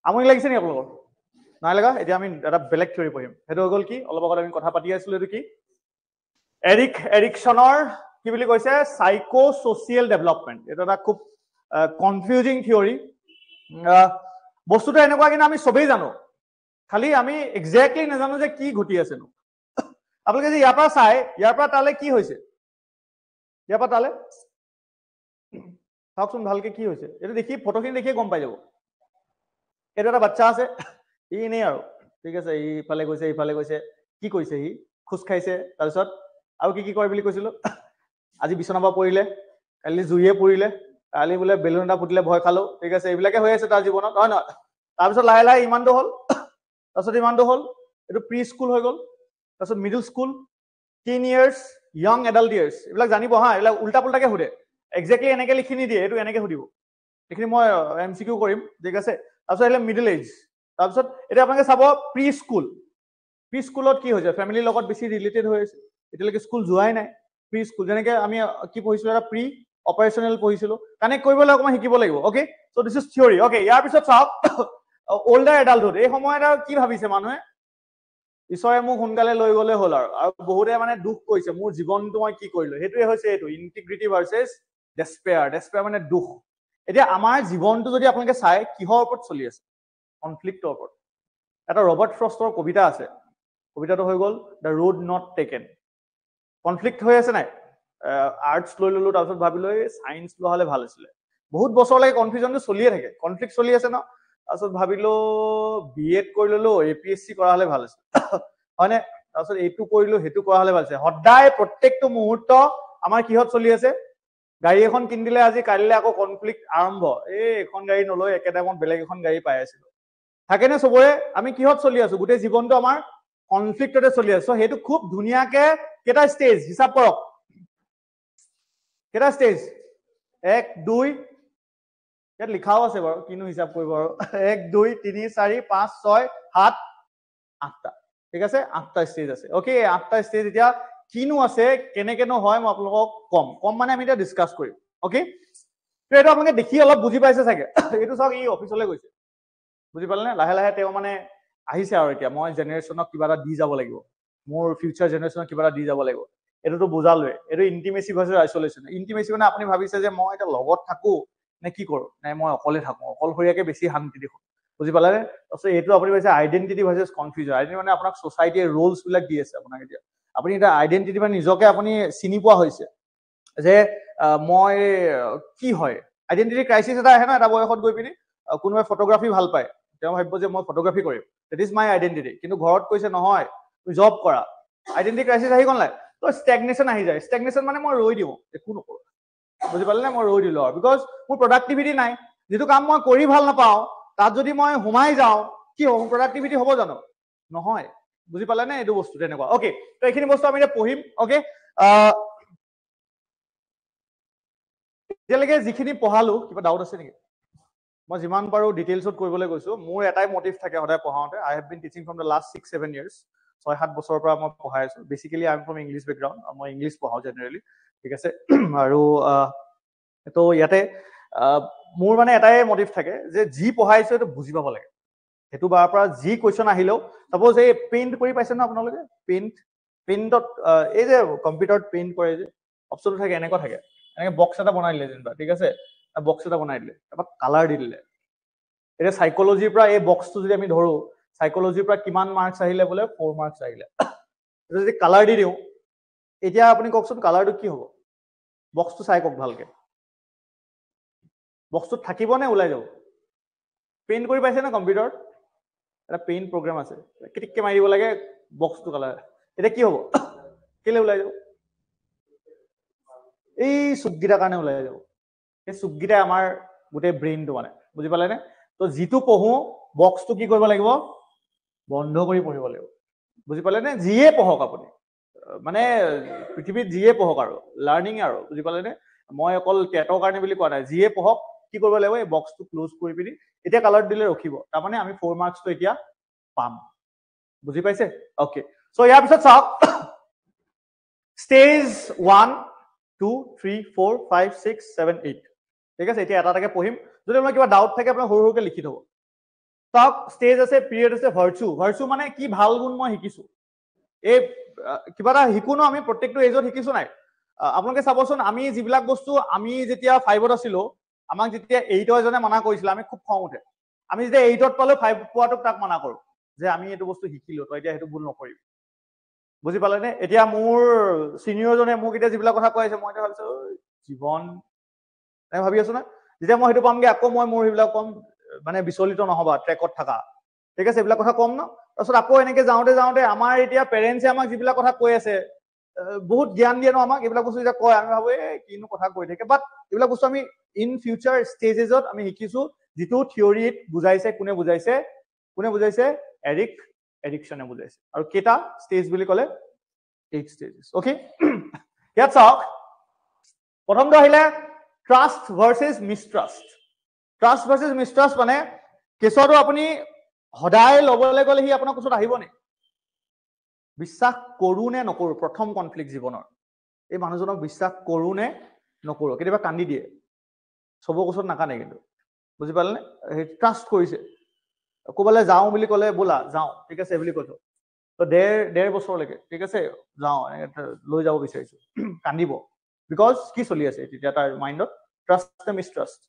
আমনি লাগিছে নেকি আপোনালোকৰ নাই লগা এতিয়া আমি এটা বেলেগ থিয়ৰি পঢ়িম সেইটো হৈ গ'ল কি অলপ আগত আমি কথা পাতি আছিলো এইটো কি এৰিকছনৰ কি বুলি কৈছে সাইকো সোশিয়েল ডেভেলপমেন্ট এটা এটা খুব কনফিউজিং থিয়ৰি বস্তুটো এনেকুৱা কিন্তু আমি সবেই জানো খালি আমি এক্সাক্টলি নাজানো যে কি ঘটি আছে নো আপোনালোকে যে ইয়াৰ পৰা চাই ইয়াৰ পৰা তালে কি হৈছে ইয়াৰ পৰা তালে চাওকচোন ভালকে কি হৈছে এইটো দেখি ফটোখিনি দেখিয়ে গম পাই যাব এইটো এটা বাচ্চা আছে ই এনেই আৰু ঠিক আছে ইফালে গৈছে কি কৰিছে সি খোজ খাইছে তাৰপিছত আৰু কি কৰে বুলি কৈছিলো আজি বিছনাৰ পৰা পৰিলে কালি জুইয়ে পৰিলে কালি বোলে বেলুন এটা ফুটিলে ভয় খালো ঠিক আছে এইবিলাকে হৈ আছে তাৰ জীৱনত হয় নহয় তাৰপিছত লাহে লাহে ইমানটো হ'ল তাৰপিছত ইমানটো হ'ল এইটো প্ৰি স্কুল হৈ গ'ল তাৰপিছত middle school tin years young adult years এইবিলাক জানিব হা এইবিলাক উল্টা পুল্টাকে সোধে এক্সেক্টলি এনেকে লিখি নিদিয়ে এইটো এনেকে সুধিব এইখিনি মই MCQ কৰিম ঠিক আছে তাৰপিছত আহিলে মিডল এজ তাৰপিছত এতিয়া আপোনালোকে চাব প্ৰি স্কুলত কি হৈছে ফেমিলিৰ লগত বেছি ৰিলেটেড হৈ আছে এতিয়ালৈকে স্কুল যোৱাই নাই প্ৰি স্কুল যেনেকে আমি কি পঢ়িছিলো এটা প্ৰি অপাৰেশ্যনেল পঢ়িছিলো কানেক্ট কৰিবলৈ অকণমান শিকিব লাগিব okay so' this is theory okay ইয়াৰ পিছত চাওক অল্ডাৰ এডাল্টহুড এই সময়ত আৰু কি ভাবিছে মানুহে ঈশ্বৰে মোক সোনকালে লৈ গ'লে হ'ল আৰু বহুতে মানে দুখ কৰিছে মোৰ জীৱনটো মই কি কৰিলো সেইটোৱে হৈছে এইটো ইণ্টিগ্ৰিটি ভাৰ্চেছ ডেছপেয়াৰ মানে দুখ এতিয়া আমাৰ জীৱনটো যদি আপোনালোকে চাই কিহৰ ওপৰত চলি আছে কনফ্লিক্টৰ ওপৰত এটা ৰবাৰ্ট ফ্ৰষ্টৰ কবিতা আছে কবিতাটো হৈ গ'ল the road not taken conflict হৈ আছে নাই আৰ্টছ লৈ ললো তাৰপিছত ভাবিলো চায়েন্স লোৱা হলে ভাল আছিলে বহুত বছৰলৈকে কনফিউজনটো চলিয়ে থাকে কনফ্লিক্ট চলি আছে ন তাৰপিছত ভাবিলো BEd কৰি ললো APSC কৰা হলে ভাল আছিল হয়নে তাৰপিছত এইটো কৰিলো সেইটো কৰা হলে ভাল আছিল সদায় প্ৰত্যেকটো মুহূৰ্ত আমাৰ কিহত চলি আছে গাড়ী এখন কিনি দিলে আজি কাইলৈ আকৌ কনফ্লিক্ট আৰম্ভ এখন গাড়ী নলৈ একে টাইমত বেলেগ এখন গাড়ী পাই আছিলো থাকেনে চবৰে আমি কিহত চলি আছো গোটেই জীৱনটো আমাৰ কনফ্লিক্টতে চলি আছে সেইটো খুব ধুনীয়াকে কেইটা ষ্টেজ হিচাপ কৰক কেইটা ষ্টেজ 1 2 ইয়াত লিখাও আছে বাৰু কিনো হিচাপ কৰিব আৰু 1 2 3 4 5 6 7 8টা ঠিক আছে 8টা ষ্টেজ আছে অ'কে 8টা ষ্টেজ এতিয়া কিনো আছে কেনেকেনো হয় মই আপোনালোকক কম মানে আমি এতিয়া ডিছকাছ কৰিম অ'কে তো এইটো আপোনালোকে দেখি অলপ বুজি পাইছে চাগে এইটো চাওক ই অফিচলৈ গৈছে বুজি পালে নে লাহে লাহে তেওঁ মানে আহিছে আৰু এতিয়া মই জেনেৰেশ্যনক কিবা এটা দি যাব লাগিব মোৰ ফিউচাৰ জেনেৰেশ্যনক কিবা এটা দি যাব লাগিব এইটোতো বুজালোৱে এইটো ইণ্টিমেচি ভাৰ্চেছ আইচলেশ্যন ইণ্টিমেচি মানে আপুনি ভাবিছে যে মই এটা লগত থাকো নে কি কৰো নাই মই অকলে থাকো অকলশৰীয়াকে বেছি শান্তি দেখো বুজি পালে নে তাৰপিছত এইটো আপুনি কৈছে আইডেণ্টিটি ভাৰ্চেছ কনফিউজন আইডেণ্টিটি মানে আপোনাক ছ'চাইটিয়ে ৰোলছ বিলাক দি আছে আপোনাক এতিয়া আপুনি এটা আইডেণ্টিটি মানে নিজকে আপুনি চিনি পোৱা হৈছে যে মই কি হয় আইডেণ্টিটি ক্ৰাইচিছ এটা আহে ন এটা বয়সত গৈ পিনি কোনোবাই ফটোগ্ৰাফী ভাল পায় তেওঁ ভাবিব যে মই ফটোগ্ৰাফী কৰিম দেট ইজ মাই আইডেণ্টিটি কিন্তু ঘৰত কৈছে নহয় তুমি জব কৰা আইডেণ্টিটি ক্ৰাইচিছ আহি গ'ল নাই তো ষ্টেগনেশ্যন আহি যায় ষ্টেগনেশ্যন মানে মই ৰৈ দিওঁ একো নকৰোঁ বুজি পালে নে মই ৰৈ দিলো আৰু বিকজ মোৰ প্ৰডাক্টিভিটি নাই যিটো কাম মই কৰি ভাল নাপাওঁ তাত যদি মই সোমাই যাওঁ কি হ'ব প্ৰডাক্টিভিটি হ'ব জানো নহয় বুজি পালে নে এইটো বস্তু তেনেকুৱা অ'কে তো এইখিনি বস্তু আমি এতিয়া পঢ়িম অ'কে এতিয়ালৈকে যিখিনি পঢ়ালো কিবা ডাউট আছে নেকি মই যিমান পাৰো ডিটেইলছত কৰিবলৈ গৈছো মোৰ এটাই মটিভ থাকে সদায় পঢ়াওঁতে I have been teaching from the last 6-7 years 6-7 বছৰৰ পৰা মই পঢ়াই আছো basically I am from English background মই ইংলিছ পঢ়াওঁ জেনেৰেলি ঠিক আছে আৰু তো ইয়াতে মোৰ মানে এটাই মটিভ থাকে যে যি পঢ়াইছো সেইটো বুজি পাব লাগে সেইটো বাৰ পৰা যি কুৱেশ্যন আহিলেও চাপ'জ এই পেইণ্ট কৰি পাইছে ন আপোনালোকে পেইণ্টত এই যে কম্পিউটাৰত পেইণ্ট কৰে যে অপশ্যনটো থাকে এনেকুৱা থাকে এনেকে বক্স এটা বনাই দিলে যেনিবা ঠিক আছে বক্স এটা বনাই দিলে তাৰপৰা কালাৰ দি দিলে এতিয়া সাইকোলজিৰ পৰা এই বক্সটো যদি আমি ধৰো সাইকোলজিৰ পৰা কিমান মাৰ্কছ আহিলে বোলে 4 মাৰ্কছ আহিলে যদি কালাৰ দি দিওঁ এতিয়া আপুনি কওকচোন কালাৰটো কি হ'ব বক্সটো চাই কওক ভালকে বক্সটোত থাকিব নে ওলাই যাব পেইণ্ট কৰি পাইছে না কম্পিউটাৰত এটা পেইণ্ট প্ৰগ্ৰাম আছে কিটিককে মাৰি দিব লাগে বক্সটো কালাৰ এতিয়া কি হ'ব কেলে ওলাই যাব এই চুককেইটাৰ কাৰণে ওলাই যাব এই চুককেইটাই আমাৰ গোটেই ব্ৰেইনটো মানে বুজি পালে নে তো যিটো পঢ়ো বক্সটো কি কৰিব লাগিব বন্ধ কৰি পঢ়িব লাগিব বুজি পালে নে যিয়ে পঢ়ক আপুনি মানে পৃথিৱীত যিয়ে পঢ়ক আৰু লাৰ্ণিং আৰু বুজি পালে নে মই অকল টেটৰ কাৰণে বুলি কোৱা নাই যিয়ে পঢ়ক কি কৰিব লাগিব এই বক্সটো ক্লোজ কৰি পিনি এতিয়া কালাৰ দিলে ৰখিব তাৰমানে আমি 4 মাৰ্কছটো এতিয়া পাম বুজি পাইছে অ'কে চ' ইয়াৰ পিছত চাওক ষ্টেজ 1 2 3 4 5 6 7 8 ঠিক আছে এতিয়া এটা এটাকে পঢ়িম যদি আপোনাৰ কিবা ডাউট থাকে আপোনাৰ সৰু সৰুকে লিখি থ'ব চাওক ষ্টেজ আছে, পিৰিয়ড আছে, ভাৰ্চু। ভাৰ্চু মানে কি ভাল গুণ মই শিকিছো। এই কিবা এটা শিকো ন আমি প্ৰত্যেকটো এজত শিকিছো নাই। আপোনালোকে চাবচোন আমি যিবিলাক বস্তু আমি যেতিয়া 5ত আছিলো, আমাক যেতিয়া 8ৰ এজনে মানা কৰিছিলে আমি খুব খং উঠে। আমি যেতিয়া 8ত পালো 5 পোৱাটোক তাক মানা কৰো যে আমি এইটো বস্তু শিকিলো, তই এতিয়া সেইটো ভুল নকৰিবি। বুজি পালেনে? এতিয়া মোৰ চিনিয়ৰজনে মোক এতিয়া যিবিলাক কথা কৈ আছে মই এতিয়া ভাবিছো জীৱন ভাবি আছো না, যেতিয়া মই সেইটো পামগে আকৌ মই মোৰ সেইবিলাক কম মানে বিচলিত নহবা, ট্ৰেকত থাকা। ঠিক আছে, এইবিলাক কথা কম ন। তাৰপিছত আকৌ এনেকে যাওঁতে যাওঁতে আমাৰ এতিয়া পেৰেণ্টছে আমাক যিবিলাক কথা কৈ আছে, বহুত জ্ঞান দিয়ে ন আমাক, এইবিলাক বস্তু যেতিয়া কয় আমি ভাবো কিনো কথা কৈ থাকে। বাট এইবিলাক বস্তু আমি ইন ফিউচাৰ ষ্টেজেছত আমি শিকিছো, যিটো থিয়ৰিত বুজাইছে। কোনে বুজাইছে? এৰিকচনে বুজাইছে। আৰু কেইটা ষ্টেজ বুলি ক'লে? 8 stages. অকে, ইয়াত চাওক প্ৰথমটো আহিলে ট্ৰাষ্ট ভাৰ্চেছ মিষ্ট্ৰাষ্ট। ট্ৰাষ্ট ভাৰ্চেছ মিষ্ট্ৰাষ্ট মানে কেছটো আপুনি সদায় ল'বলৈ গ'লে সি আপোনাৰ কোচত আহিব নে? বিশ্বাস কৰো নে নকৰো, প্ৰথম কনফ্লিক্ট জীৱনৰ। এই মানুহজনক বিশ্বাস কৰো নে নকৰো। কেতিয়াবা কান্দি দিয়ে, চবৰ কোচত নাকান্দে কিন্তু। বুজি পালেনে? ট্ৰাষ্ট কৰিছে, ক'বালৈ যাওঁ বুলি ক'লে ব'লা যাওঁ, ঠিক আছে বুলি কৈছো। তো ডেৰ বছৰলৈকে ঠিক আছে যাওঁ, লৈ যাব বিচাৰিছো, কান্দিব। বিকজ কি চলি আছে তেতিয়া তাৰ মাইণ্ডত? ট্ৰাষ্ট নে মিষ্ট্ৰাষ্ট?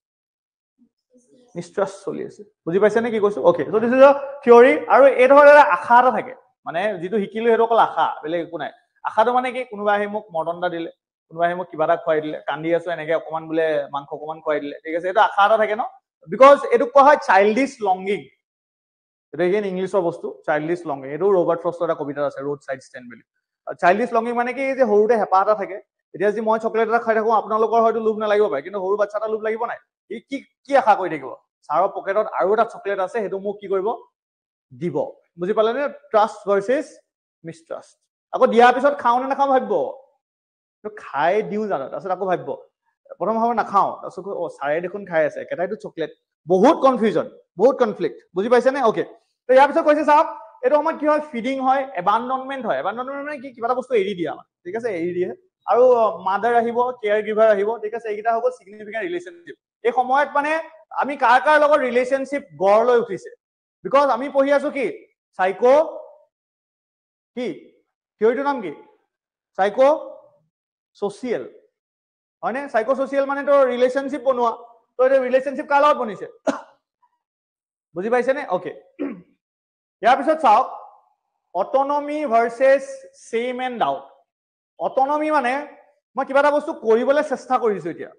মিষ্ট্ৰাষ্ট চলি আছে। বুজি পাইছে নে কি কৈছো? Okay, so' this is a theory. আৰু এই ধৰণৰ আশা এটা থাকে, মানে যিটো শিকিলো সেইটো অকল আশা, বেলেগ একো নাই। আশাটো মানে কি? কোনোবা আহি মোক মৰ্টন এটা দিলে, কোনোবা আহি মোক কিবা এটা খুৱাই দিলে, কান্দি আছো এনেকে অকমান বোলে মাংস অকমান খুৱাই দিলে, ঠিক আছে, এইটো আশা এটা থাকে ন। বিকজ এইটোক কোৱা হয় চাইল্ডিছ লংগিং। এইটো এগেইন ইংলিছৰ বস্তু, চাইল্ডিছ লংগিং। এইটো ৰবাৰ্ট ফ্ৰষ্টৰ এটা কবিতা আছে, ৰোড চাইড ষ্টেণ্ড বুলি। চাইল্ডিছ লংগিং মানে কি? যে সৰুতে হেঁপাহ এটা থাকে। এতিয়া যদি মই চকলেট এটা খাই থাকো, আপোনালোকৰ হয়তো লোভ নালাগিব পাৰে, কিন্তু সৰু বাচ্ছা এটা লোভ লাগিব নাই? কি আশা কৰি থাকিব? ছাৰৰ পকেটত আৰু এটা চকলেট আছে, সেইটো মোক কি কৰিব? দিব। বুজি পালে নে? Trust versus mistrust. আকৌ দিয়াৰ পিছত খাওঁ নে নাখাওঁ ভাবিব, খাই দিওঁ জানো, তাৰপিছত আকৌ ভাবিব। প্ৰথম ভাবো নাখাওঁ, তাৰপিছত ছাৰে দেখোন খাই আছে, একেটাইতো চকলেট। বহুত কনফিউজন, বহুত কনফ্লিক্ট। বুজি পাইছে নে? অ'কে, তো ইয়াৰ পিছত কৈছে চাওক, এইটো সময়ত কি হয়? ফিডিং হয়, এবাণ্ডনমেণ্ট হয়। এবাণ্ডনমেণ্ট মানে কি? কিবা এটা বস্তু এৰি দিয়া, ঠিক আছে, এৰি দিয়ে। আৰু মাদাৰ আহিব, কেয়াৰ গিভাৰ আহিব, ঠিক আছে, এইকেইটা হ'ব চিগনিফিকেণ্ট ৰিলেশ্যনশ্বিপ। এই সময়ত মানে আমি কাৰ কাৰ লগত ৰিলেশ্যনশ্বিপ গঢ় লৈ উঠিছে? বিকজ আমি পঢ়ি আছো কি? চাইকো কি থিয়ৰিটোৰ নাম কি? চাইকো ছচিয়েল, হয়নে? চাইকো ছচিয়েল মানে তো ৰিলেশ্যনশ্বিপ বনোৱা। তো এইটো ৰিলেশ্যনশ্বিপ কাৰ লগত বনিছে? বুজি পাইছে নে? অ'কে, ইয়াৰ পিছত চাওক অটনমি ভাৰ্চেছ চেম এণ্ড ডাউট। অটনমি মানে মই কিবা এটা বস্তু কৰিবলৈ চেষ্টা কৰিছো এতিয়া,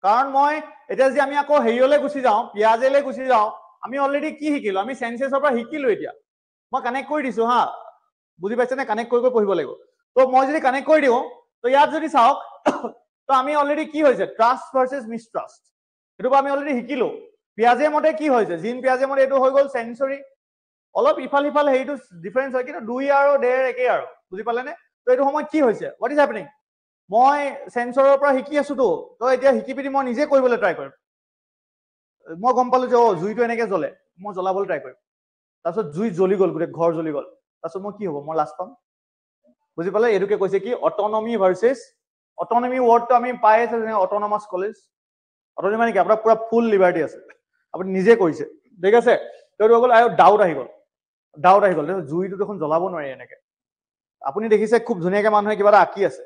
কাৰণ মই এতিয়া যদি আমি আকৌ হেৰিয়লৈ গুচি যাওঁ, পিয়াজেলৈ গুচি যাওঁ, আমি অলৰেডি কি শিকিলো? আমি চেঞ্চেছৰ পৰা শিকিলো। এতিয়া মই কানেক্ট কৰি দিছো হা, বুজি পাইছে নে? কানেক্ট কৰি পঢ়িব লাগিব। তো মই যদি কানেক্ট কৰি দিওঁ, তো ইয়াত যদি চাওক, তো আমি অলৰেডি কি হৈছে? ট্ৰাষ্ট ভাৰ্চেছ মিষ্ট্ৰাষ্ট, সেইটো আমি অলৰেডি শিকিলো। পিয়াজে মতে কি হৈছে? জিন পিয়াজে মতে এইটো হৈ গ'ল চেঞ্চৰী। অলপ ইফাল সিফাল হেৰিটো ডিফাৰেঞ্চ হয়, কিন্তু 2 আৰু 1.5 একেই আৰু। বুজি পালে নে? তো এইটো সময়ত কি হৈছে? What is happening? মই চেঞ্চৰৰ পৰা শিকি আছোতো, তো এতিয়া শিকি পিনি মই নিজে কৰিবলৈ ট্ৰাই কৰিম। মই গম পালো যে জুইটো এনেকে জ্বলে, মই জ্বলাবলৈ ট্ৰাই কৰিম। তাৰপিছত জুই জ্বলি গ'ল, গোটেই ঘৰ জ্বলি গ'ল। তাৰপিছত মই কি হ'ব? মই লাজ পাম। বুজি পালে? এইটোকে কৈছে কি? অটনমি ভাৰ্চেছ। অটনমি ৱৰ্ডটো আমি পাই আছো যেনে অটনমাছ কলেজ। অটনমি মানে কি? আপোনাৰ পুৰা ফুল লিবাৰ্টি আছে, আপুনি নিজে কৰিছে, ঠিক আছে। তো এইটো হৈ গ'ল। আৰু ডাউট আহি গ'ল, জুইটো দেখোন জ্বলাব নোৱাৰি এনেকে। আপুনি দেখিছে খুব ধুনীয়াকে মানুহে কিবা এটা আঁকি আছে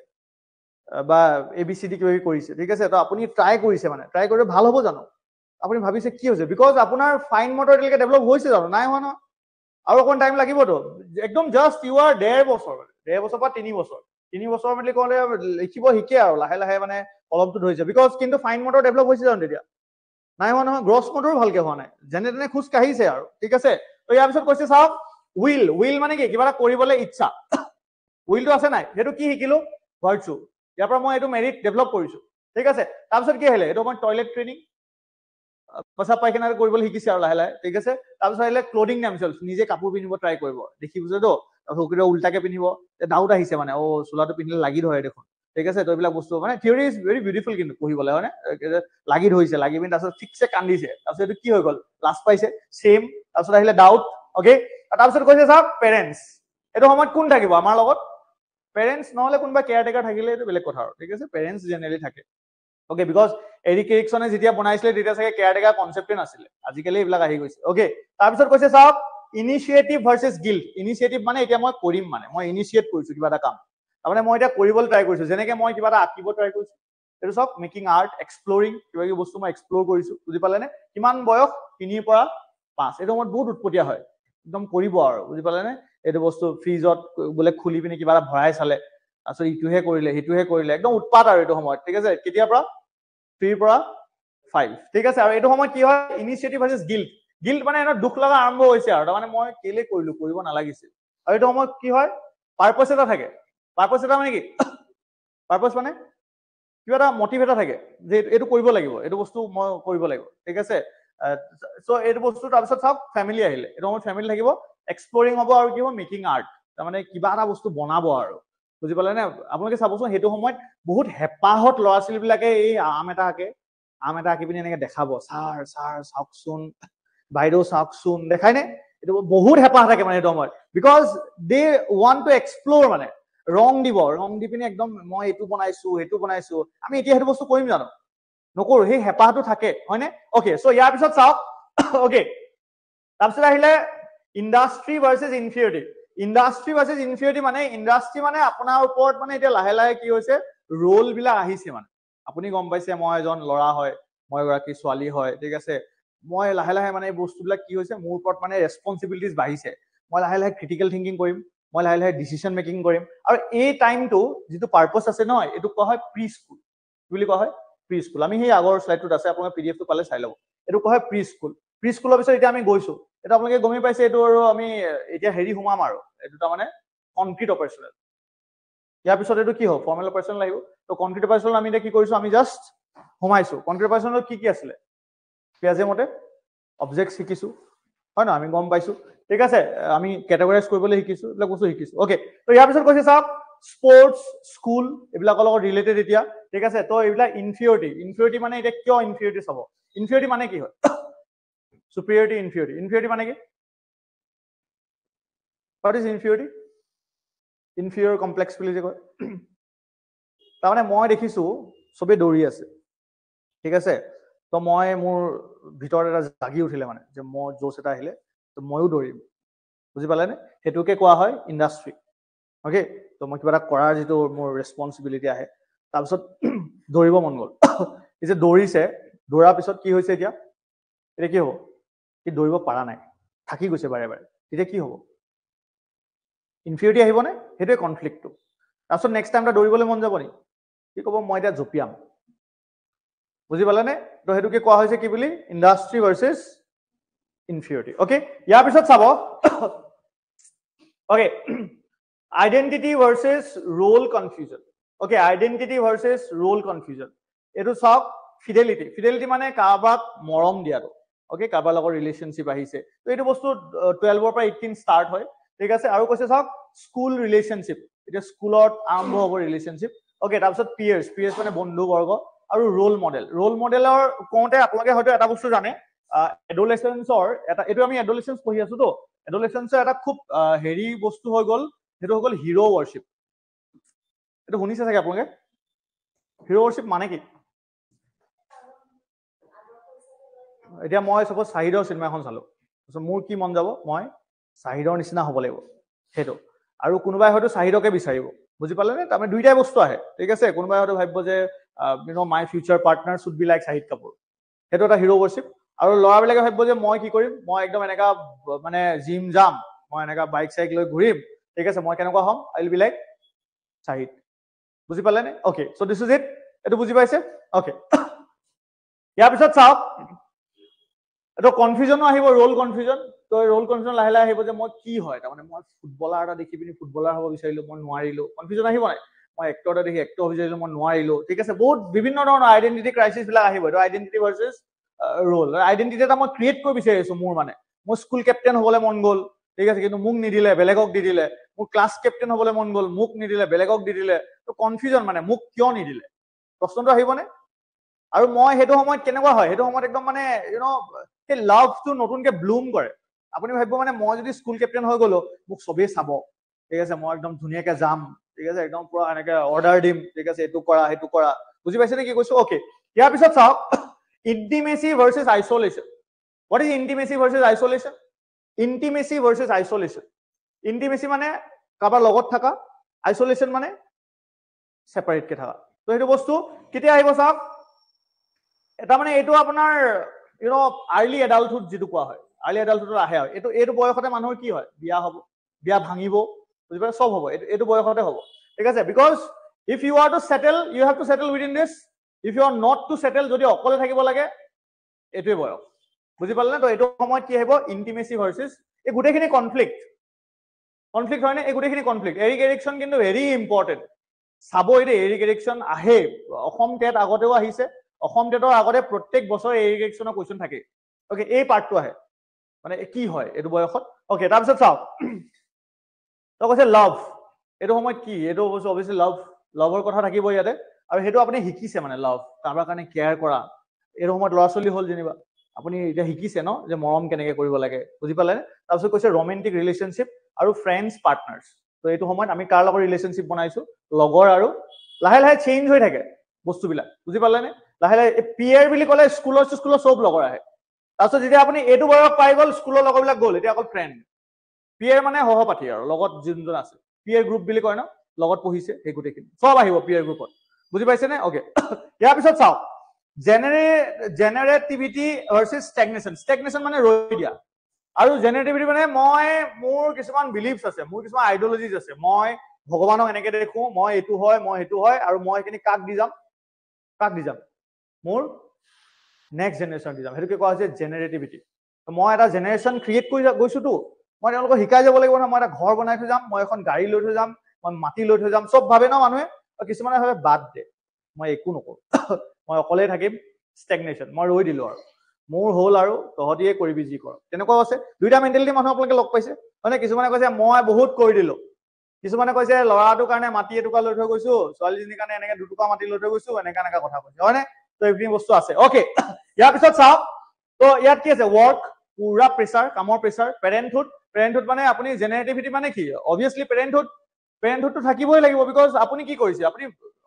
বা ABCD কিবা কৰিছে, ঠিক আছে। তো আপুনি ট্ৰাই কৰিছে, মানে ট্ৰাই কৰিলে ভাল হ'ব জানো? আপুনি ভাবিছে কি হৈছে? বিকজ আপোনাৰ ফাইন মটৰ এতিয়ালৈকে ডেভেলপ হৈছে জানো? নাই হোৱা নহয়। আৰু অকণ টাইম লাগিবতো। একদম জাষ্ট ইউ আৰ 1.5 বছৰ, 1.5 বছৰ পৰা 3 বছৰ। 3 বছৰ বুলি ক'লে লিখিব শিকে আৰু লাহে লাহে মানে কলমটো ধৰিছে। বিকজ কিন্তু ফাইন মটৰ ডেভেলপ হৈছে জানো তেতিয়া? নাই হোৱা নহয়। গ্ৰছ মটৰো ভালকে হোৱা নাই, যেনে তেনে খোজ কাঢ়িছে আৰু, ঠিক আছে। তো ইয়াৰ পিছত কৈছে চাওক উইল মানে কি? কিবা এটা কৰিবলৈ ইচ্ছা। উইলটো আছে নাই? সেইটো কি শিকিলো? ভাৰ্চু। ইয়াৰ পৰা মই এইটো মেৰিট ডেভেলপ কৰিছো, ঠিক আছে। তাৰপিছত কি আহিলে? এইটো মই টয়লেট ট্ৰেইনিং, পেচাব পায়খানা কৰিবলৈ শিকিছে আৰু লাহে লাহে, ঠিক আছে। তাৰপিছত আহিলে ক্লদিং দেমছেল্ফ, নিজে কাপোৰ পিন্ধিব ট্ৰাই কৰিব, দেখি বুজেতো। তাৰপিছত উল্টাকে পিন্ধিব, ডাউট আহিছে মানে, চোলাটো পিন্ধিলে লাগি ধৰে দেখোন, ঠিক আছে। তো এইবিলাক বস্তু মানে থিয়ৰি ইজ ভেৰি বিউটিফুল কিন্তু পঢ়িবলৈ, হয় নে? লাগি ধৰিছে, লাগি পিনি তাৰপিছত ঠিকছে কান্দিছে, তাৰপিছত এইটো কি হৈ গ'ল? লাজ পাইছে, চেম। তাৰপিছত আহিলে ডাউট, অ'কে। তাৰপিছত কৈছে চাওক পেৰেণ্টছ। এইটো সময়ত কোন থাকিব আমাৰ লগত? পেৰেণ্টছ নহলে কোনোবা কেয়াৰটেকাৰ থাকিলে এইটো বেলেগ কথা আৰু, ঠিক আছে। পেৰেণ্টছ জেনেৰেলি থাকে, অ'কে। বিকজ এৰিক এৰিকসনে যেতিয়া বনাইছিলে তেতিয়া চাগে কেয়াৰটেকাৰ কনচেপ্টে নাছিলে আজিকালি এইবিলাক আহি গৈছে ওকে তাৰপিছত কৈছে চাওক ইনিচিয়েটিভ ভাৰ্চেছ গিল্ট ইনিচিয়েটিভ মানে এতিয়া মই কৰিম মানে মই ইনিচিয়েট কৰিছো কিবা এটা কাম তাৰমানে মই এতিয়া কৰিবলৈ ট্ৰাই কৰিছো যেনেকে মই কিবা এটা আঁকিব ট্ৰাই কৰিছো এইটো চাওক মেকিং আৰ্ট এক্সপ্লৰিং কিবা কিবি বস্তু মই এক্সপ্ল'ৰ কৰিছো বুজি পালেনে কিমান বয়স 3 পৰা 5 এইটো সময়ত বহুত উৎপতীয়া হয় একদম কৰিব আৰু বুজি পালেনে এইটো বস্তু ফ্ৰিজত বোলে খুলি পিনে কিবা এটা ভৰাই চালে তাৰপিছত ইটোহে কৰিলে সিটোহে কৰিলে একদম উৎপাত আৰু এইটো সময়ত ঠিক আছে কেতিয়াৰ পৰা 3 পৰা 5 ঠিক আছে আৰু এইটো সময়ত কি হয় ইনিচিয়েটিভ ভাৰ্চেছ গিল্ট গিল্ট মানে এটা দুখ লগা আৰম্ভ হৈছে আৰু তাৰমানে মই কেলে কৰিলো কৰিব নালাগিছিল আৰু এইটো সময়ত কি হয় পাৰপাছ এটা থাকে পাৰপাছ এটা মানে কি পাৰপাছ মানে কিবা এটা মটিভ এটা থাকে যে এইটো কৰিব লাগিব এইটো বস্তু মই কৰিব লাগিব ঠিক আছে সো এইটো বস্তু তাৰপিছত চাওক ফেমিলি আহিলে এইটো সময়ত ফেমিলি থাকিব এক্সপ্লৰিং হ'ব আৰু কি হ'ব মেকিং আৰ্ট তাৰমানে কিবা এটা বস্তু বনাব আৰু বুজি পালে নে আপোনালোকে চাবচোন সেইটো সময়ত বহুত হেঁপাহত ল'ৰা ছোৱালীবিলাকে এই আম এটা আঁকি পিনি এনেকে দেখাব ছাৰ চাওকচোন বাইদেউ চাওকচোন দেখায়নে এইটো বহুত হেঁপাহ থাকে মানে এইটো সময়ত because they want to explore মানে ৰং দি পিনে একদম মই এইটো বনাইছো আমি এতিয়া সেইটো বস্তু কৰিম জানো নকৰো সেই হেঁপাহটো থাকে হয়নে অকে চ' ইয়াৰ পিছত চাওক অকে তাৰপিছত আহিলে ইণ্ডাষ্ট্ৰি ভাৰ্চেছ ইনফিৰিয়ৰিটি মানে ইণ্ডাষ্ট্ৰি মানে আপোনাৰ ওপৰত মানে এতিয়া লাহে লাহে কি হৈছে ৰোল বিলাক আহিছে মানে আপুনি গম পাইছে মই এজন ল'ৰা হয় মই এগৰাকী ছোৱালী হয় ঠিক আছে মই লাহে লাহে মানে এই বস্তুবিলাক কি হৈছে মোৰ ওপৰত মানে ৰেছপনচিবিলিটিজ বাঢ়িছে মই লাহে লাহে ক্ৰিটিকেল থিংকিং কৰিম মই লাহে লাহে ডিচিশ্যন মেকিং কৰিম আৰু এই টাইমটো যিটো পাৰ্পছ আছে নহয় এইটো কোৱা হয় প্ৰি স্কুল বুলি কোৱা হয় প্ৰি স্কুল আমি সেই আগৰ শ্লাইডটোত আছে আপোনালোকে পিডিএফটো পালে চাই ল'ব এইটো কোৱা হয় প্ৰি স্কুলৰ পিছত এতিয়া আমি গৈছো এটা আপোনালোকে গমেই পাইছে এইটো আৰু আমি এতিয়া হেৰি সোমাম আৰু এইটো তাৰমানে কনক্ৰিট অপাৰেশ্যনেল ইয়াৰ পিছত এইটো কি হ'ব ফৰ্মেল অপাৰেশ্যনেল আহিব তো কনক্ৰিট অপাৰেশ্যনেল আমি এতিয়া কি কৰিছো আমি জাষ্ট সোমাইছো কনক্ৰিট অপাৰেশ্যনেলত কি আছিলে পিয়াজে মতে অবজেক্ট শিকিছো হয় ন আমি গম পাইছো ঠিক আছে আমি কেটেগৰাইজ কৰিবলৈ শিকিছো এইবিলাক বস্তু শিকিছো ওকে তো ইয়াৰ পিছত কৈছে চাওক স্পৰ্টছ স্কুল এইবিলাকৰ লগত ৰিলেটেড এতিয়া ঠিক আছে তো এইবিলাক ইনফিৰিয়ৰিটি মানে এতিয়া কিয় ইনফিৰিয়ৰিটি চাব ইনফিৰিয়ৰিটি মানে কি হয় superiority inferiority মানে কি what is inferior complex বুলি যে কয় তাৰমানে মই দেখিছো সবে দৌৰি আছে ঠিক আছে তো মই মোৰ ভিতৰত এটা জাগি উঠিলে মানে যে মই জোচ এটা আহিলে তো ময়ো দৌৰিম বুজি পালেনে সেইটোকে কোৱা হয় ইণ্ডাষ্ট্ৰি অ'কে তো মই কিবা এটা কৰাৰ যিটো মোৰ ৰেছপনচিবিলিটি আহে তাৰপিছত দৌৰিব মন গ'ল এই যে দৌৰিছে দৌৰাৰ পিছত কি হৈছে এতিয়া কি হ'ব সি দৌৰিব পৰা নাই থাকি গৈছে বাৰে বাৰে তেতিয়া কি হ'ব ইনফিৰিয়ৰিটি আহিবনে সেইটোৱে কনফ্লিক্টটো তাৰপিছত নেক্সট টাইম এটা দৌৰিবলৈ মন যাব নি কি ক'ব মই এতিয়া জঁপিয়াম বুজি পালেনে তো সেইটোকে কোৱা হৈছে কি বুলি ইণ্ডাষ্ট্ৰি ভাৰ্চেছ ইনফিৰিয়ৰিটি অ'কে ইয়াৰ পিছত চাব okay identity versus role confusion okay identity versus role confusion এইটো চাওক ফিডেলিটি মানে কাৰোবাক মৰম দিয়াটো অ'কে কাৰোবাৰ লগত ৰিলেশ্যনশ্বিপ আহিছে তো এইটো বস্তু 12 পৰা 18 ষ্টাৰ্ট হয় ঠিক আছে আৰু কৈছে চাওক স্কুল ৰিলেশ্যনশ্বিপ এতিয়া স্কুলত আৰম্ভ হ'ব ৰিলেশ্যনশ্বিপ অ'কে তাৰপিছত পিয়াৰ্ছ মানে বন্ধুবৰ্গ আৰু ৰোল মডেলৰ কওঁতে আপোনালোকে হয়তো এটা বস্তু জানে এডলেচেন্সৰ এটা এইটো আমি এডলেচেন্স পঢ়ি আছো তো এডলেচেন্সৰ এটা খুব হেৰি বস্তু হৈ গ'ল সেইটো হৈ গ'ল হিৰো ৱৰ্শ্বিপ এইটো শুনিছে চাগে আপোনালোকে হিৰো ৱৰ্শ্বিপ মানে কি এতিয়া মই চাপোজ চাহিদৰ চিনেমা এখন চালো মোৰ কি মন যাব মই চাহিদৰ নিচিনা হ'ব লাগিব সেইটো আৰু কোনোবাই হয়তো চাহিদকে বিচাৰিব বুজি পালে নে তাৰমানে দুইটাই বস্তু আহে ঠিক আছে কোনোবাই হয়তো ভাবিব যে my future partner should be like Shahid Kapoor সেইটো এটা হিৰো ৱৰ্শ্বিপ আৰু ল'ৰাবিলাকে ভাবিব যে মই কি কৰিম মই একদম এনেকা মানে জিম যাম মই এনেকা বাইক চাইক লৈ ঘূৰিম ঠিক আছে মই কেনেকুৱা হ'ম আই উইল বি লাইক শাহিদ বুজি পালে নে okay so' this is it এইটো বুজি পাইছে অ'কে ইয়াৰ পিছত চাওক এইটো কনফিউজনো আহিব ৰোল কনফিউজন তো ৰোল কনফিউজন লাহে লাহে আহিব যে মই কি হয় তাৰমানে মই ফুটবলাৰ এটা দেখি পিনি ফুটবলাৰ হ'ব বিচাৰিলো মই নোৱাৰিলো কনফিউজন আহিব নাই মই এক্টৰ এটা দেখি এক্টৰ হ'ব বিচাৰিলো মই নোৱাৰিলো ঠিক আছে বহুত বিভিন্ন ধৰণৰ আইডেণ্টিটি ক্ৰাইচিছ বিলাক আহিব এইটো আইডেণ্টিটি ভাৰ্চেছ ৰোল আইডেণ্টিটি এটা মই ক্ৰিয়েট কৰিব বিচাৰি আছো মোৰ মানে মোৰ স্কুল কেপ্টেইন হ'বলৈ মন গ'ল ঠিক আছে কিন্তু মোক নিদিলে বেলেগক দি দিলে মোৰ ক্লাছ কেপ্টেইন হ'বলৈ মন গ'ল মোক নিদিলে বেলেগক দি দিলে তো কনফিউজন মানে মোক কিয় নিদিলে প্ৰশ্নটো আহিবনে আৰু মই সেইটো সময়ত কেনেকুৱা হয় সেইটো সময়ত একদম মানে সেই লাভটো নতুনকে ব্লুম কৰে আপুনি ভাবিব মানে মই যদি স্কুল কেপ্টেইন হৈ গ'লো মোক চবেই চাব ঠিক আছে মই একদম ধুনীয়াকে যাম ঠিক আছে একদম পুৰা এনেকে অৰ্ডাৰ দিম ঠিক আছে এইটো কৰা সেইটো কৰা বুজি পাইছে নে কি কৈছো অ'কে ইয়াৰ পিছত চাওক intimacy versus isolation what is intimacy versus isolation intimacy versus isolation intimacy মানে কাবাৰ লগত থাকা isolation মানে সেপাৰেট কে থাকা তো হেতু বস্তু কেতিয়া আহিব চাওক এটা মানে এটো আপোনাৰ ইউ নো আৰ্লি এডাল্টহুড যেটো কোৱা হয় আৰ্লি এডাল্টহুড আহে এটো বয়সতে মানুহৰ কি হয় বিয়া হ'ব বিয়া ভাঙিব বুজি পালে সব হ'ব এটো বয়সতে হ'ব ঠিক আছে because if you are to settle you have to settle within this if you are not to settle যদি অকলে থাকিব লাগে এটোই বয়স বুজি পালে না তো এটো সময়ত কি আহিব ইন্টিমেসি ভাৰ্সেস এই গুটেখিনি কনফ্লিক্ট হয় না এই গুটেখিনি কনফ্লিক্ট এৰিক এৰিকসন কিন্তু ভেৰি ইম্পৰ্টেন্ট চাব এই এৰিক এৰিকসন আহে অসম টেট আগতেও আহিছে অসম টেটৰ আগতে প্ৰত্যেক বছৰ এৰিক এৰিকসনৰ কোৱেশ্চন থাকে ওকে এই পাৰ্টটো আহে মানে কি হয় এটো বয়সত ওকে তাৰ পিছত চাও তো কৈছে লাভ এটো সময়ত কি এটো অবভিয়াসলি লাভৰ কথা থাকিব ইয়াতে আৰু হেতু আপুনি শিকিছে মানে লাভ কাৰোবাৰ কাৰণে কেয়াৰ কৰা এটো সময়ত ল'ৰা ছোৱালী হল যেনিবা আপুনি এটা শিকিছে ন যে মৰম কেনেকে কৰিব লাগে বুজি পালে তাৰ পিছত কৈছে ৰোমান্টিক ৰিলেশনশিপ আৰু ফ্ৰেন্ডছ পাৰ্টনাৰ্স তো এইটো সময়ত আমি কাৰ লগত ৰিলেশনশিপ বনাইছো লগৰ আৰু লাহে লাহে চেঞ্জ হৈ থাকে বস্তুবিলাক বুজি পালে নে লাহে লাহে পিয়াৰ বুলি ক'লে স্কুলৰ সব লগৰ আহে তাৰপিছত যেতিয়া আপুনি এইটো বয়স পাই গ'ল স্কুলৰ লগৰবিলাক গ'ল এতিয়া অকল ফ্ৰেন্ড পিয়াৰ মানে সহপাঠী আৰু লগত যোনজন আছে পিয়াৰ গ্ৰুপ বুলি কয় ন লগত পঢ়িছে এই গুটেখিনি সব আহিব পিয়াৰ গ্ৰুপত বুজি পাইছে নে ওকে ইয়াৰ পিছত চাওক জেনাৰেটিভিটি ভাৰ্সেস ষ্টেগনেশন মানে ৰৈ দিয়া আৰু জেনাৰেটিভিটি মানে মই মোৰ কিছুমান বিলিফছ আছে মোৰ কিছুমান আইডিঅলজিজ আছে মই ভগৱানক এনেকে দেখো মই এটো হয় আৰু মই এখিনি কাক দি যাম মোৰ নেক্সট জেনাৰেশন দি যাম হেতুকে কোৱা হৈছে জেনাৰেটিভিটি মই এটা জেনাৰেশন ক্ৰিয়েট কৰি গৈছো তো মই তেওঁলোকক শিকাই যাব লাগিব না মই এটা ঘৰ বনাই থৈ যাম মই এখন গাড়ী লৈ থৈ যাম মই মাটি লৈ থৈ যাম সব ভাবে ন মানুহে কিছুমানে ভাবে বাদ দে মই একো নকৰো মই অকলে থাকিম ষ্টেগনেশন মই ৰৈ দিলো আৰু মোৰ হল আৰু তহতিয়ে কৰিবি যি কৰ তেনেকুৱা আছে দুইটা মেন্টালিটি মানুহ আপোনালোকে লগ পাইছে মানে কিছুমানে কৈছে মই বহুত কৰি দিলো কিছুমানে কৈছে লৰাটোৰ কাৰণে মাটি এটুকা লৈ থৈ গৈছো ছোৱালীজনীৰ কাৰণে এনেকে দুটুকা মাটি লৈ থৈ গৈছো এনেকা কথা কৈছে হয়নে তো এইখিনি বস্তু আছে ওকে ইয়াৰ পিছত চাওক তো ইয়াত কি আছে ৱৰ্ক পুৰা প্ৰেছাৰ কামৰ প্ৰেছাৰ পেৰেন্টহুড মানে আপুনি জেনাৰেটিভিটি মানে কি অবভিয়াসলি পেৰেন্টহুডটো থাকিবই লাগিব বিকজ আপুনি কি কৰিছে আপুনি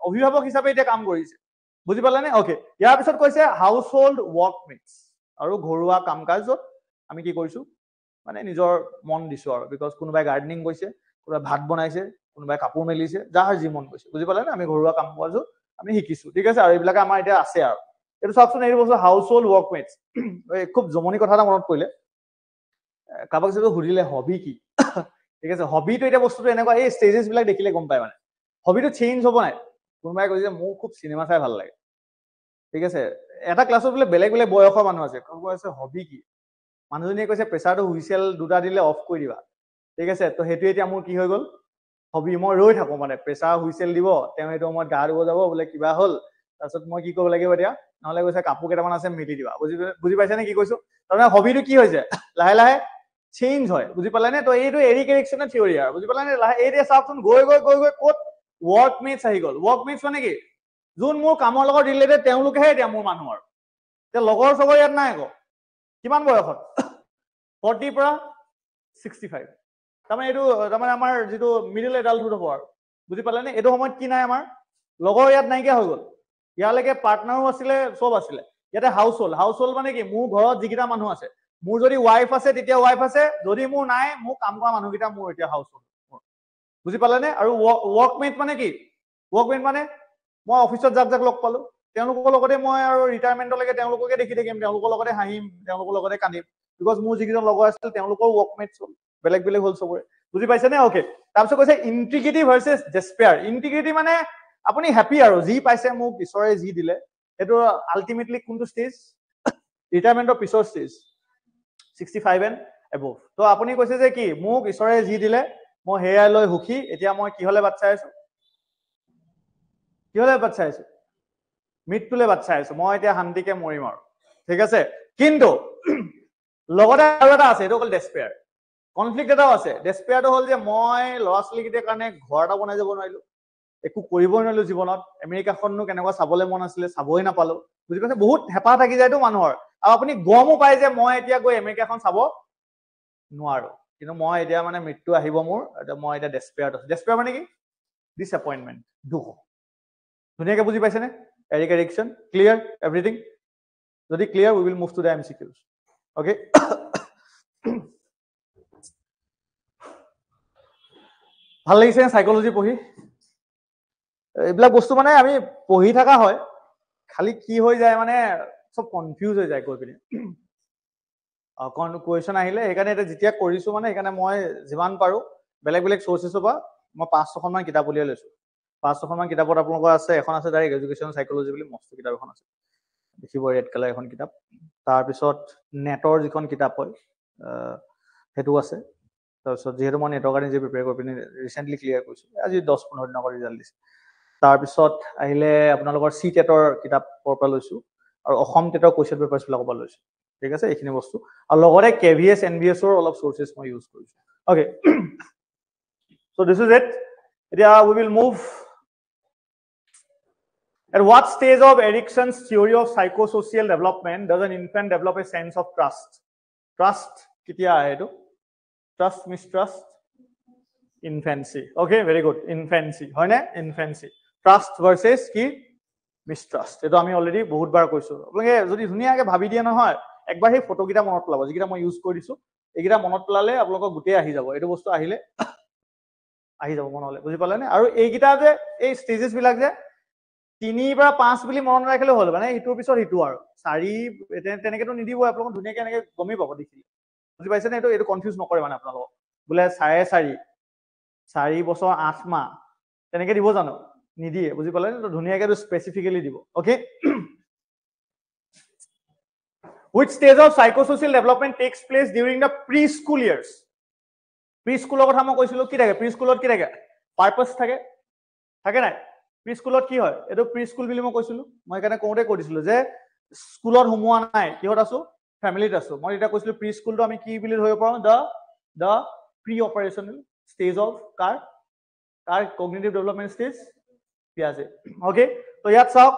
অভিভাৱক হিচাপে এতিয়া কাম কৰিছে বুজি পালে নে ওকে ইয়াৰ পিছত কৈছে হাউস হোল্ড ৱৰ্কমেটস আৰু ঘৰুৱা কাম কাজত আমি কি কৰিছো মানে নিজৰ মন দিছো আৰু বিকজ কোনোবাই গাৰ্ডেনিং কৰিছে কোনোবাই ভাত বনাইছে কোনোবাই কাপোৰ মেলিছে যাৰ যি মন কৰিছে বুজি পালে নে আমি ঘৰুৱা কাম কাজত আমি শিকিছো ঠিক আছে আৰু এইবিলাক আমাৰ এতিয়া আছে আৰু এইটো চাওকচোন এইটো বস্তু হাউস হোল্ড ৱৰ্কমেটস খুব জমনি কথা এটা মনত পৰিলে কাবাক যদি সুধিলে হবি কি ঠিক আছে হবিটো এটা বস্তুটো এনেকুৱা এই ষ্টেজেছ বিলাক দেখিলে গম পায় মানে হবিটো চেঞ্জ হ'ব নাই কোনোবাই কৈছে মোৰ খুব চিনেমা চাই ভাল লাগে ঠিক আছে এটা ক্লাছত বোলে বেলেগ বেলেগ বয়সৰ মানুহ আছে কৈ আছে হবি কি মানুহজনীয়ে কৈছে প্ৰেছাৰটো হুইছেল দুটা দিলে অফ কৰি দিবা ঠিক আছে তো সেইটো এতিয়া মোৰ কি হৈ গ'ল হবি মই ৰৈ থাকো মানে প্ৰেছাৰ হুইছেল দিব তেওঁ সেইটো সময়ত গা ধুব যাব বোলে কিবা হ'ল তাৰপিছত মই কি কৰিব লাগিব এতিয়া নহলে কৈছে কাপোৰ কেইটামান আছে মেলি দিবা বুজি পাইছে নে কি কৈছো তাৰমানে হবিটো কি হৈছে লাহে লাহে চেঞ্জ হয় বুজি পালে নে তো এইটো এৰিক এৰিকসনৰ থিয়ৰী আৰু বুজি পালে নে এই যে চাওকচোন গৈ ক'ত ৱৰ্কমেটছ আহি গ'ল ৱৰ্কমেটছ মানে কি যোন মোৰ কামৰ লগত ৰিলেটেড তেওঁলোকেহে এতিয়া মোৰ মানুহ আৰু এতিয়া লগৰ চগৰ ইয়াত নাই আকৌ কিমান বয়সত 40 পৰা 65 তাৰমানে এইটো তাৰমানে আমাৰ যিটো মিডল এডাল্টহুড হ'ব আৰু বুজি পালে নে এইটো সময়ত কি নাই আমাৰ লগৰ ইয়াত নাইকিয়া হৈ গ'ল ইয়ালৈকে পাৰ্টনাৰো আছিলে সব আছিলে ইয়াতে হাউস হোল্ড মানে কি মোৰ ঘৰত যিকেইটা মানুহ আছে মোৰ যদি ৱাইফ আছে তেতিয়া ৱাইফ আছে যদি মোৰ নাই মোৰ কাম কৰা মানুহকেইটা মোৰ এতিয়া হাউস হোল্ড বুজি পালে নে আৰু ৱৰ্কমেট মানে কি ৱৰ্কমেট মানে মই অফিচত যাক লগ পালো তেওঁলোকৰ লগতে মই আৰু ৰিটায়াৰমেণ্টলৈকে তেওঁলোককে দেখি থাকিম তেওঁলোকৰ লগতে হাঁহিম তেওঁলোকৰ লগতে কান্দিম বিকজ মোৰ যিকেইজন লগৰ আছিল তেওঁলোকৰ ৱৰ্কমেটছ হ'ল বেলেগ বেলেগ হ'ল চবৰে বুজি পাইছে নে ওকে তাৰপিছত কৈছে ইন্টিগ্ৰিটি ভাৰ্চেছ ডেস্পেয়াৰ ইন্টিগ্ৰিটি মানে আপুনি হেপী আৰু যি পাইছে মোক ঈশ্বৰে যি দিলে সেইটো আল্টিমেটলি কোনটো ষ্টেজ ৰিটায়াৰমেণ্টৰ পিছৰ ষ্টেজ 65 এণ্ড এবভ তো আপুনি কৈছে যে কি মোক ঈশ্বৰে যি দিলে মই হেয়াই লৈ সুখী এতিয়া মই কিহলে বাট চাই আছো মৃত্যুলে বাট চাই আছো মই এতিয়া শান্তিকে মৰিম আৰু ঠিক আছে কিন্তু লগতে আৰু এটা আছে এইটো হ'ল ডেস্পেয়াৰ কনফ্লিক্ট এটাও আছে ডেস্পেয়াৰটো হ'ল যে মই ল'ৰা ছোৱালীকেইটাৰ কাৰণে ঘৰ এটা বনাই যাব নোৱাৰিলো একো কৰিবই নোৱাৰিলো জীৱনত আমেৰিকাখননো কেনেকুৱা চাবলৈ মন আছিলে চাবই নাপালো বুজি পাইছে বহুত হেঁপাহ থাকি যায়তো মানুহৰ আৰু আপুনি গমো পায় যে মই এতিয়া গৈ আমেৰিকাখন চাব নোৱাৰো কিন্তু মই এতিয়া মানে মৃত্যু আহিব মোৰ মই এতিয়া ডেস্পেয়াৰত আছো ডেস্পেয়াৰ মানে কি ডিসএপয়েন্টমেন্ট দুখ ধুনীয়াকে বুজি পাইছেনে Erik Erikson. Clear everything? যদি clear, we will move to the MCQs. Okay? ভাল লাগিছে সাইকোলজি পঢ়ি? এইবিলাক বস্তু মানে আমি পঢ়ি থকা হয়, খালি কি হৈ যায় মানে সব কনফিউজ হৈ যায় কৈ পিনে। কুৱেশ্যন আহিলে সেইকাৰণে এতিয়া যেতিয়া কৰিছো মানে সেইকাৰণে মই যিমান পাৰো বেলেগ বেলেগ চ'ৰ্চেছৰ পৰা মই 5-6খন মান কিতাপ উলিয়াই লৈছো। 5-6খন মান কিতাপত আপোনালোকৰ আছে, এখন আছে ডাইৰেক্ট এডুকেশ্যন সাইকোলজি বুলি মস্ত কিতাপ এখন আছে, দেখিব ৰেড কালাৰ এখন কিতাপ। তাৰপিছত নেটৰ যিখন কিতাপ হয় সেইটো আছে। তাৰপিছত যিহেতু মই নেটৰ কাৰণে নিজে প্ৰিপেয়াৰ কৰি পিনে ৰিচেণ্টলি ক্লিয়াৰ কৰিছো, আজি 10-15 দিনৰ আগত ৰিজাল্ট দিছে। তাৰপিছত আহিলে আপোনালোকৰ চি টেটৰ কিতাপৰ পৰা লৈছো আৰু অসম টেটৰ কুৱেশ্যন পেপাৰ্ছ বিলাকৰ পৰা লৈছো। ঠিক আছে, এইখিনি বস্তু আৰু লগতে KVS NVSৰ অলপ চ'ৰ্চেছ মই ইউজ কৰিছো। Okay, so this is it. এতিয়া we will move. At what stage of Erikson's theory of psychosocial development does an infant develop a sense of trust? Trust ketia ahe etu? Trust, mistrust? Infancy. Okay, very good. Infancy. Hoy na? Infancy. Trust versus ki? Mistrust. Eto ami already bahut bar koisu. Apnaloke jodi dhuniya ke bhabi diya nohoy, ekbar he photo kita monot pelabo, jikita moi use kori disu, ekita monot pelale apnalokor gutei ahi jabo. Etu bostu ahile আহি যাব মনলে, বুজি পালে নে? আৰু এইকেইটা যে এই stages বিলাক যে 3 পৰা 5 বুলি মনত ৰাখিলে হ'ল, মানে ইটোৰ পিছত ইটো আৰু 4 তেনেকেতো নিদিব, আপোনালোক ধুনীয়াকে এনেকে গমেই পাব দেখিলে, বুজি পাইছে নে? এইটো কনফিউজ নকৰে মানে আপোনালোক বোলে 4.5 বছৰ 8 মাহ তেনেকে দিব জানো? নিদিয়ে, বুজি পালে নে? তো ধুনীয়াকে স্পেচিফিকেলি দিব। Okay, which stage of psychosocial development takes place during the preschool years? প্ৰিস্কুলৰ কথা মই কৈছিলো, কি থাকে প্ৰিস্কুলত? কি থাকে? পাৰপাছ থাকে, থাকে নাই? প্ৰিস্কুলত কি হয়? এইটো প্ৰিস্কুল বুলি মই কৈছিলো, মই সেইকাৰণে কওঁতে কৈ দিছিলো যে স্কুলত সোমোৱা নাই, কিহত আছো? ফেমিলিত আছো। মই এতিয়া কৈছিলো প্ৰিস্কুলটো আমি কি বুলি ধৰিব পাৰো? The preoperational stage of কাৰ কগনিটিভ ডেভেলপমেণ্ট ষ্টেজ পিয়াজে। অ'কে, তো ইয়াত চাওক,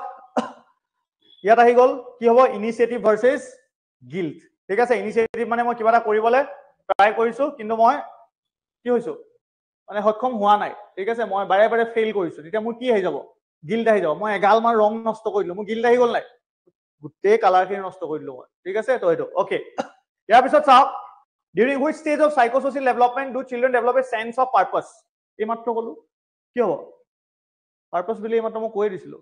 ইয়াত আহি গ'ল কি হ'ব? Initiative versus guilt. ঠিক আছে, ইনিচিয়েটিভ মানে মই কিবা এটা কৰিবলৈ ট্ৰাই কৰিছো কিন্তু মই কি হৈছো মানে সক্ষম হোৱা নাই। ঠিক আছে, মই বাৰে বাৰে ফেইল কৰিছো, তেতিয়া মোৰ কি আহি যাব? গিল্ট আহি যাব। মই এগাল মান ৰং নষ্ট কৰি দিলো, মোৰ গিল্ট আহি গ'ল নাই? গোটেই কালাৰখিনি নষ্ট কৰি দিলো মই। ঠিক আছে, তো এইটো অ'কে। ইয়াৰ পিছত চাওক, during which stage of psychosocial development do children develop a sense of purpose? এই মাত্ৰ ক'লো, কি হ'ব? পাৰপাছ বুলি এই মাত্ৰ মই কৈ দিছিলো,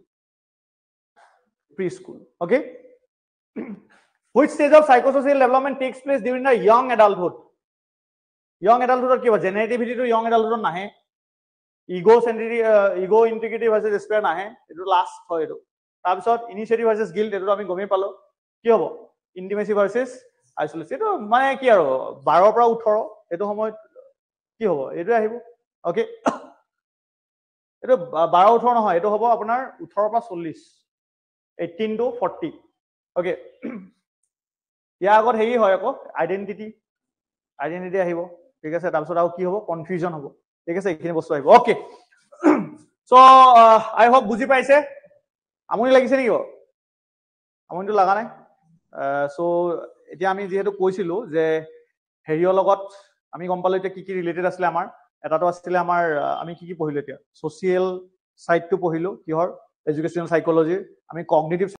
preschool. Okay, which stage of psychosocial development takes place during the young adulthood? Young এডাল্টহুডত কি হ'ব? জেনেৰেটিভিটিটো ইয়ং এডাল্টহুডত নাহে, ইগো ইন্টিগ্ৰিটি ভাৰ্চেছ স্পেয়াৰ নাহে, এইটো লাষ্ট হয় এইটো। তাৰপিছত ইনিচিয়েটিভ ভাৰ্চেছ গিল্ট, এইটো আমি গমেই পালো। কি হ'ব? ইন্টিমেচি ভাৰ্চেছ আইচলেশ্যন। এইটো মানে কি আৰু 12 পৰা 18 এইটো সময়ত কি হ'ব? এইটোৱে আহিব। অ'কে, এইটো 12-18 নহয়, এইটো হ'ব আপোনাৰ 18 পৰা 40, 18 to 40। অ'কে, ইয়াৰ আগত হেৰি হয় আকৌ আইডেন্টিটি আহিব। ঠিক আছে, তাৰপিছত আৰু কি হ'ব? কনফিউজন হ'ব। ঠিক আছে, এইখিনি বস্তু আহিব। অ'কে, চ' আই হোপ বুজি পাইছে। আমনি লাগিছে নেকি বাৰু? আমনিটো লগা নাই? চ' এতিয়া আমি যিহেতু কৈছিলো যে হেৰিয়ৰ লগত আমি গম পালো এতিয়া কি কি ৰিলেটেড আছিলে আমাৰ। এটাটো আছিলে আমাৰ আমি কি কি পঢ়িলো এতিয়া? ছ'চিয়েল চাইডটো পঢ়িলো, কিহৰ? এডুকেশ্যনেল সাইকোলজিৰ। আমি কগনিটিভ